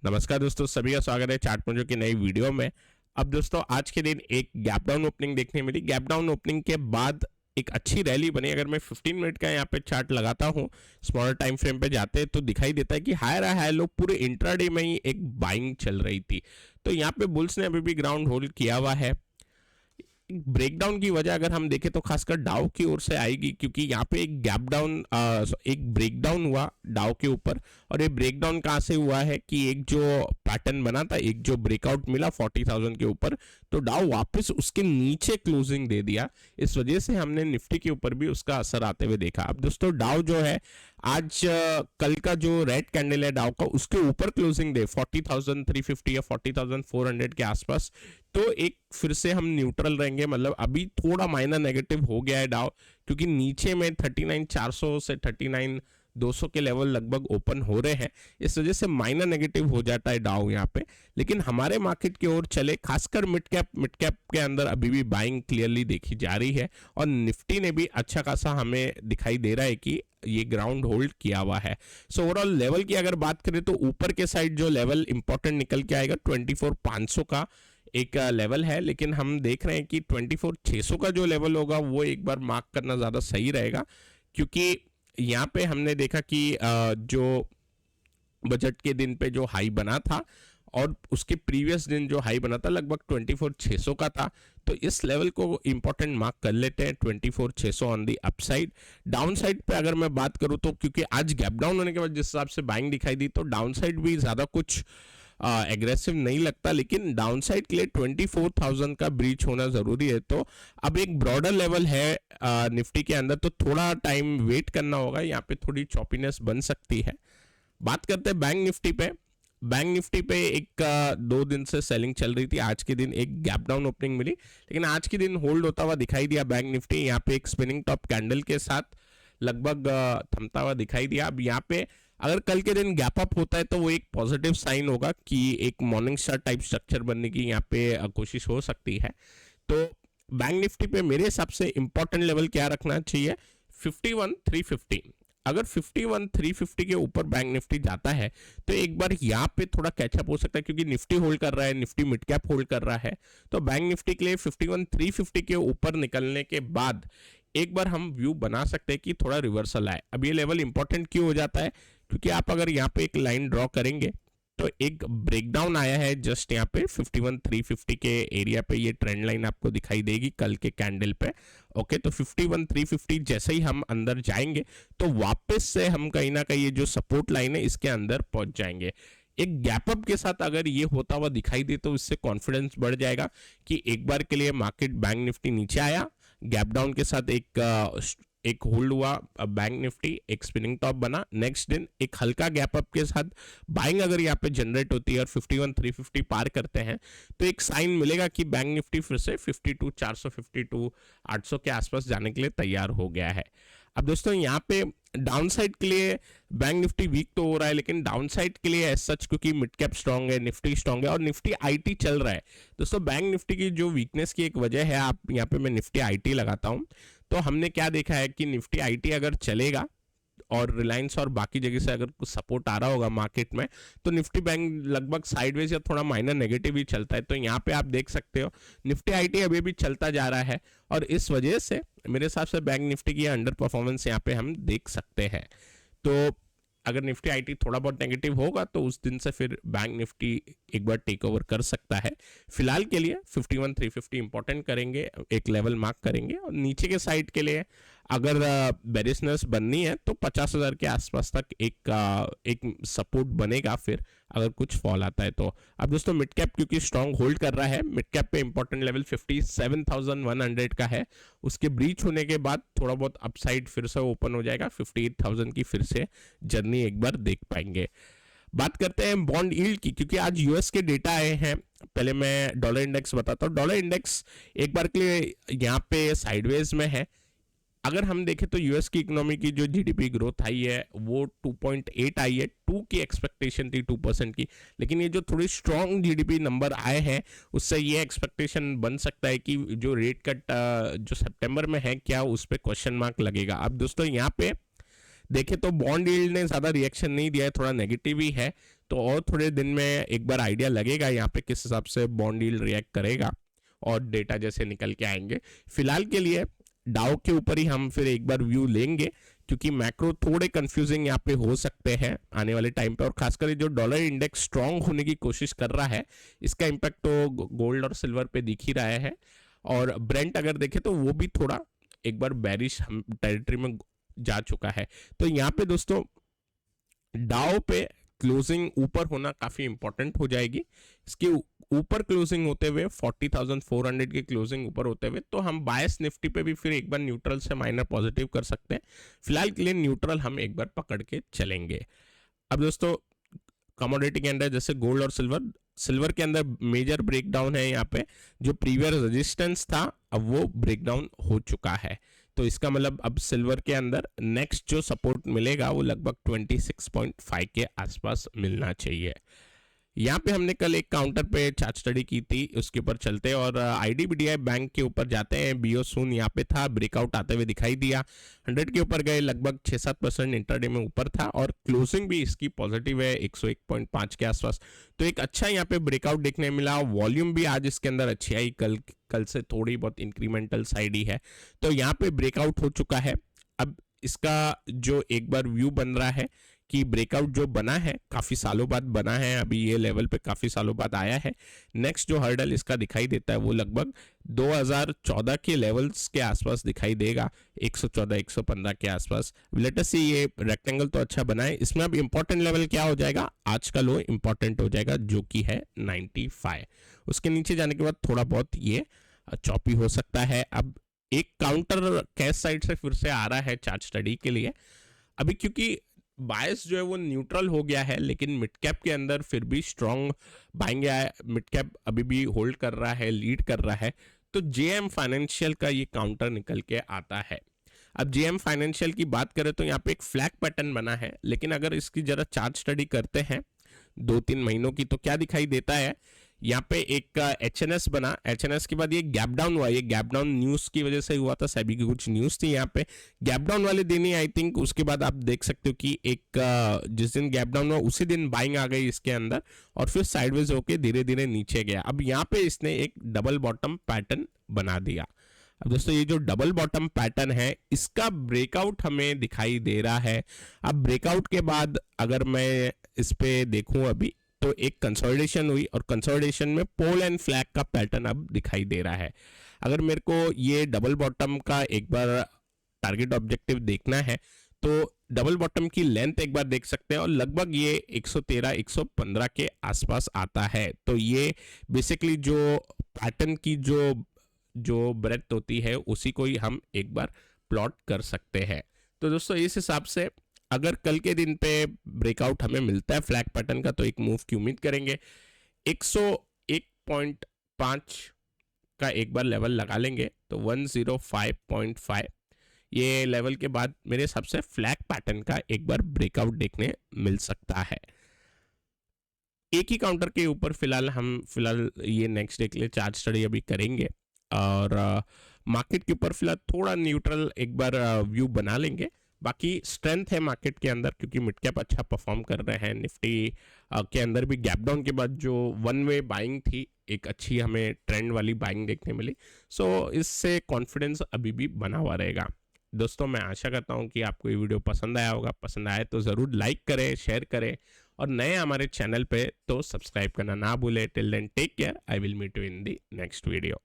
नमस्कार दोस्तों, सभी का स्वागत है चार्ट पंजों की नई वीडियो में। अब दोस्तों आज के दिन एक गैप डाउन ओपनिंग देखने मिली। गैप डाउन ओपनिंग के बाद एक अच्छी रैली बनी। अगर मैं 15 मिनट का यहाँ पे चार्ट लगाता हूँ, स्मॉलर टाइम फ्रेम पे जाते हैं तो दिखाई देता है कि हायर हाई लो पूरे इंट्राडे में ही एक बाइंग चल रही थी। तो यहाँ पे बुल्स ने अभी भी ग्राउंड होल्ड किया हुआ है। ब्रेकडाउन की वजह अगर हम देखें तो खासकर डाउ की ओर से आएगी, क्योंकि यहाँ पे एक गैप डाउन एक ब्रेकडाउन हुआ डाउ के ऊपर। और ये ब्रेकडाउन कहाँ से हुआ है कि एक जो पैटर्न बना था, एक जो ब्रेकआउट मिला 40,000 के ऊपर, तो डाउ वापस उसके नीचे क्लोजिंग दे दिया। इस वजह से हमने निफ्टी के ऊपर भी उसका असर आते हुए देखा। अब दोस्तों डाउ जो है आज कल का जो रेड कैंडल है डाउ का, उसके ऊपर क्लोजिंग दे 40,350 या 40,400 के आसपास, तो एक फिर से हम न्यूट्रल रहेंगे। मतलब अभी थोड़ा माइनर नेगेटिव हो गया है डाउ, क्योंकि नीचे में 39,400 से 39,200 के लेवल लगभग ओपन हो रहे हैं। इस वजह से माइनर नेगेटिव हो जाता है डाउ यहाँ पे। लेकिन हमारे मार्केट की ओर चले, खासकर मिड कैप के अंदर अभी भी बाइंग क्लियरली देखी जा रही है। और निफ्टी ने भी अच्छा खासा हमें दिखाई दे रहा है कि ये ग्राउंड होल्ड किया हुआ है। सो ओवरऑल लेवल की अगर बात करें तो ऊपर के साइड जो लेवल इंपॉर्टेंट निकल के आएगा 24,500 का एक लेवल है। लेकिन हम देख रहे हैं कि 24,600 का जो लेवल होगा वो एक बार मार्क करना ज़्यादा सही रहेगा, क्योंकि यहाँ पे हमने देखा कि जो बजट के दिन पे जो हाई बना था और उसके प्रीवियस दिन जो हाई बना था लगभग 24,600 का था। तो इस लेवल को इंपॉर्टेंट मार्क कर लेते हैं 24,600 on the upside. Down side पे अगर मैं बात करूं तो क्योंकि आज गैप डाउन होने के बाद जिस हिसाब से बाइंग दिखाई दी, तो डाउन साइड भी ज़्यादा कुछ एग्रेसिव नहीं लगता। लेकिन डाउन साइड के लिए 24,000 का ब्रीच होना ज़रूरी है। तो अब एक ब्रॉडर लेवल है निफ्टी के अंदर, तो थोड़ा टाइम वेट करना होगा। यहाँ पे थोड़ी चॉपीनेस बन सकती है। बात करते हैं बैंक निफ्टी पे। बैंक निफ्टी पे एक 2 दिन से सेलिंग चल रही थी। आज के दिन एक गैप डाउन ओपनिंग मिली, लेकिन आज के दिन होल्ड होता हुआ दिखाई दिया बैंक निफ्टी। यहाँ पे एक स्पिनिंग टॉप कैंडल के साथ लगभग थमता हुआ दिखाई दिया। अब यहाँ पे अगर कल के दिन गैप अप होता है तो वो एक पॉजिटिव साइन होगा कि एक मॉर्निंग स्टार टाइप स्ट्रक्चर बनने की यहाँ पे कोशिश हो सकती है। तो बैंक निफ्टी पे मेरे हिसाब से इंपॉर्टेंट लेवल क्या रखना चाहिए, 51,350। अगर 51,350 के ऊपर बैंक निफ्टी जाता है तो एक बार यहाँ पे थोड़ा कैचअप हो सकता है, क्योंकि निफ्टी होल्ड कर रहा है, निफ्टी मिड कैप होल्ड कर रहा है। तो बैंक निफ्टी के लिए 51,350 के ऊपर निकलने के बाद एक बार हम व्यू बना सकते हैं कि थोड़ा रिवर्सल आए। अब ये लेवल इंपॉर्टेंट क्यों हो जाता है, क्योंकि आप अगर यहाँ पे एक लाइन ड्रॉ करेंगे तो एक ब्रेकडाउन आया है जस्ट यहाँ पे 51,350 के एरिया पे। ये ट्रेंड लाइन आपको दिखाई देगी कल के कैंडल पे। ओके, तो 51,350 जैसे ही हम अंदर जाएंगे तो वापस से हम कहीं ना कहीं ये जो सपोर्ट लाइन है इसके अंदर पहुंच जाएंगे। एक गैप अप के साथ अगर ये होता हुआ दिखाई दे तो इससे कॉन्फिडेंस बढ़ जाएगा कि एक बार के लिए मार्केट बैंक निफ्टी नीचे आया, गैप डाउन के साथ एक होल्ड हुआ बैंक निफ्टी, एक स्पिनिंग टॉप बना। नेक्स्ट दिन एक हल्का गैप अप के साथ बाइंग अगर यहाँ पे जनरेट होती है और 51,350 पार करते हैं तो एक साइन मिलेगा कि बैंक निफ्टी फिर से 52,400 52,800 के आसपास जाने के लिए तैयार हो गया है। अब दोस्तों यहाँ पे डाउन साइड के लिए बैंक निफ्टी वीक तो हो रहा है, लेकिन डाउन साइड के लिए एज सच क्योंकि मिड कैप स्ट्रांग है, निफ्टी स्ट्रांग है और निफ्टी आईटी चल रहा है। दोस्तों बैंक निफ्टी की जो वीकनेस की एक वजह है, आप यहाँ पे मैं निफ्टी आईटी लगाता हूँ, तो हमने क्या देखा है कि निफ्टी आईटी अगर चलेगा और रिलायंस और बाकी जगह से अगर कुछ सपोर्ट आ रहा होगा मार्केट में, तो निफ्टी बैंक लगभग साइडवेज या थोड़ा माइनर नेगेटिव ही चलता है। तो यहाँ पे आप देख सकते हो निफ्टी आईटी अभी भी चलता जा रहा है और इस वजह से मेरे हिसाब से बैंक निफ्टी की अंडर परफॉर्मेंस यहाँ पे हम देख सकते हैं। तो अगर निफ्टी आईटी थोड़ा बहुत नेगेटिव होगा तो उस दिन से फिर बैंक निफ्टी एक बार टेक ओवर कर सकता है। फिलहाल के लिए 51,350 इंपॉर्टेंट करेंगे, एक लेवल मार्क करेंगे। और नीचे के साइड के लिए अगर बेरिशनेस बननी है तो 50,000 के आसपास तक एक सपोर्ट बनेगा फिर अगर कुछ फॉल आता है तो। अब दोस्तों मिड कैप क्योंकि स्ट्रॉन्ग होल्ड कर रहा है, मिड कैप पे इंपॉर्टेंट लेवल 57,100 का है। उसके ब्रीच होने के बाद थोड़ा बहुत अपसाइड फिर से ओपन हो जाएगा, 58,000 की फिर से जर्नी एक बार देख पाएंगे। बात करते हैं बॉन्ड यील्ड की, क्योंकि आज यूएस के डेटा आए हैं। पहले मैं डॉलर इंडेक्स बताता हूँ। डॉलर इंडेक्स एक बार के लिए यहाँ पे साइडवेज में है। अगर हम देखें तो यूएस की इकोनॉमी की जो जीडीपी ग्रोथ आई है वो 2.8 आई है। 2 की एक्सपेक्टेशन थी 2% की, लेकिन ये जो थोड़ी स्ट्रॉन्ग जीडीपी नंबर आए हैं उससे ये एक्सपेक्टेशन बन सकता है कि जो रेट कट जो सितंबर में है क्या उस पर क्वेश्चन मार्क लगेगा। अब दोस्तों यहाँ पे देखें तो बॉन्ड यील्ड ने ज़्यादा रिएक्शन नहीं दिया है, थोड़ा नेगेटिव ही है। तो और थोड़े दिन में एक बार आइडिया लगेगा यहाँ पे किस हिसाब से बॉन्ड यील्ड रिएक्ट करेगा और डेटा जैसे निकल के आएंगे। फिलहाल के लिए डाउ के ऊपर ही हम फिर एक बार व्यू लेंगे, क्योंकि मैक्रो थोड़े कंफ्यूजिंग यहाँ पे हो सकते हैं आने वाले टाइम पे, और खासकर जो डॉलर इंडेक्स स्ट्रांग होने की कोशिश कर रहा है इसका इम्पैक्ट तो गोल्ड और सिल्वर पे दिख ही रहा है। और ब्रेंट अगर देखें तो वो भी थोड़ा एक बार बेरिश टेरिटरी में जा चुका है। तो यहाँ पे दोस्तों डाउ पे क्लोजिंग ऊपर होना काफी इंपॉर्टेंट हो जाएगी। इसके ऊपर क्लोजिंग होते हुए 40,400 की क्लोजिंग ऊपर होते हुए तो हम बायस निफ्टी पे भी फिर एक बार न्यूट्रल से माइनर पॉजिटिव कर सकते हैं। फिलहाल के लिए न्यूट्रल हम एक बार पकड़ के चलेंगे। अब दोस्तों कमोडिटी के अंदर जैसे गोल्ड और सिल्वर के अंदर मेजर ब्रेकडाउन है यहाँ पे, जो प्रीवियस रेजिस्टेंस था अब वो ब्रेकडाउन हो चुका है। तो इसका मतलब अब सिल्वर के अंदर नेक्स्ट जो सपोर्ट मिलेगा वो लगभग 26.5 के आसपास मिलना चाहिए। यहाँ पे हमने कल एक काउंटर पे चार्ट स्टडी की थी, उसके ऊपर चलते हैं और IDBI बैंक के ऊपर जाते हैं। बीओ सून यहाँ पे था, ब्रेकआउट आते हुए दिखाई दिया, 100 के ऊपर गए, लगभग 6-7% इंटरडे में ऊपर था और क्लोजिंग भी इसकी पॉजिटिव है 101.5 के आसपास। तो एक अच्छा यहाँ पे ब्रेकआउट देखने मिला। वॉल्यूम भी आज इसके अंदर अच्छी आई, कल से थोड़ी बहुत इंक्रीमेंटल साइड ही है। तो यहाँ पे ब्रेकआउट हो चुका है। अब इसका जो एक बार व्यू बन रहा है कि ब्रेकआउट जो बना है काफी सालों बाद बना है, अभी ये लेवल पे काफी सालों बाद आया है। नेक्स्ट जो हर्डल इसका दिखाई देता है वो लगभग 2014 के लेवल्स के आसपास दिखाई देगा, 114-115 के आसपास। लेट अस सी, ये रेक्टेंगल तो अच्छा बना है। इसमें अब इंपॉर्टेंट लेवल क्या हो जाएगा, आज का लो इंपॉर्टेंट हो जाएगा जो कि है 95। उसके नीचे जाने के बाद थोड़ा बहुत ये चॉपी हो सकता है। अब एक काउंटर कैश साइड से फिर से आ रहा है चार्ट स्टडी के लिए अभी, क्योंकि बायस जो है वो न्यूट्रल हो गया है, लेकिन मिड कैप के अंदर फिर भी स्ट्रॉन्ग बाइंग है। मिड कैप अभी भी होल्ड कर रहा है, लीड कर रहा है। तो जेएम फाइनेंशियल का ये काउंटर निकल के आता है। अब जेएम फाइनेंशियल की बात करें तो यहाँ पे एक फ्लैग पैटर्न बना है, लेकिन अगर इसकी जरा चार्ट स्टडी करते हैं 2-3 महीनों की तो क्या दिखाई देता है, यहाँ पे एक एचएनएस बना, एचएनएस के बाद ये गैप डाउन हुआ। ये गैप डाउन न्यूज की वजह से हुआ था, सेबी की कुछ न्यूज थी यहाँ पे गैप डाउन वाले दिन ही आई थिंक। उसके बाद आप देख सकते हो कि एक जिस दिन गैप डाउन हुआ उसी दिन बाइंग आ गई इसके अंदर और फिर साइडवेज होके धीरे धीरे नीचे गया। अब यहाँ पे इसने एक डबल बॉटम पैटर्न बना दिया। अब दोस्तों ये जो डबल बॉटम पैटर्न है इसका ब्रेकआउट हमें दिखाई दे रहा है। अब ब्रेकआउट के बाद अगर मैं इस पे देखूं अभी तो एक कंसोलिडेशन हुई और कंसोलिडेशन में पोल एंड फ्लैग का पैटर्न अब दिखाई दे रहा है। अगर मेरे को ये डबल बॉटम का एक बार टारगेट ऑब्जेक्टिव देखना है तो डबल बॉटम की लेंथ एक बार देख सकते हैं और लगभग ये 113-115 के आसपास आता है। तो ये बेसिकली जो पैटर्न की जो ब्रेथ होती है उसी को ही हम एक बार प्लॉट कर सकते हैं। तो दोस्तों इस हिसाब से अगर कल के दिन पे ब्रेकआउट हमें मिलता है फ्लैग पैटर्न का तो एक मूव की उम्मीद करेंगे। 101.5 का एक बार लेवल लगा लेंगे तो 105.5 ये लेवल के बाद मेरे हिसाब से फ्लैग पैटर्न का एक बार ब्रेकआउट देखने मिल सकता है। एक ही काउंटर के ऊपर फिलहाल ये नेक्स्ट डे के लिए चार्ट स्टडी अभी करेंगे और मार्केट के ऊपर फिलहाल थोड़ा न्यूट्रल एक बार व्यू बना लेंगे। बाकी स्ट्रेंथ है मार्केट के अंदर क्योंकि मिड कैप अच्छा परफॉर्म कर रहे हैं। निफ्टी के अंदर भी गैप डाउन के बाद जो वन वे बाइंग थी एक अच्छी हमें ट्रेंड वाली बाइंग देखने मिली। सो इससे कॉन्फिडेंस अभी भी बना हुआ रहेगा। दोस्तों मैं आशा करता हूं कि आपको ये वीडियो पसंद आया होगा। पसंद आए तो ज़रूर लाइक करें, शेयर करें और नए हमारे चैनल पे तो सब्सक्राइब करना ना भूलें। Till then take care, I will meet you in the next video.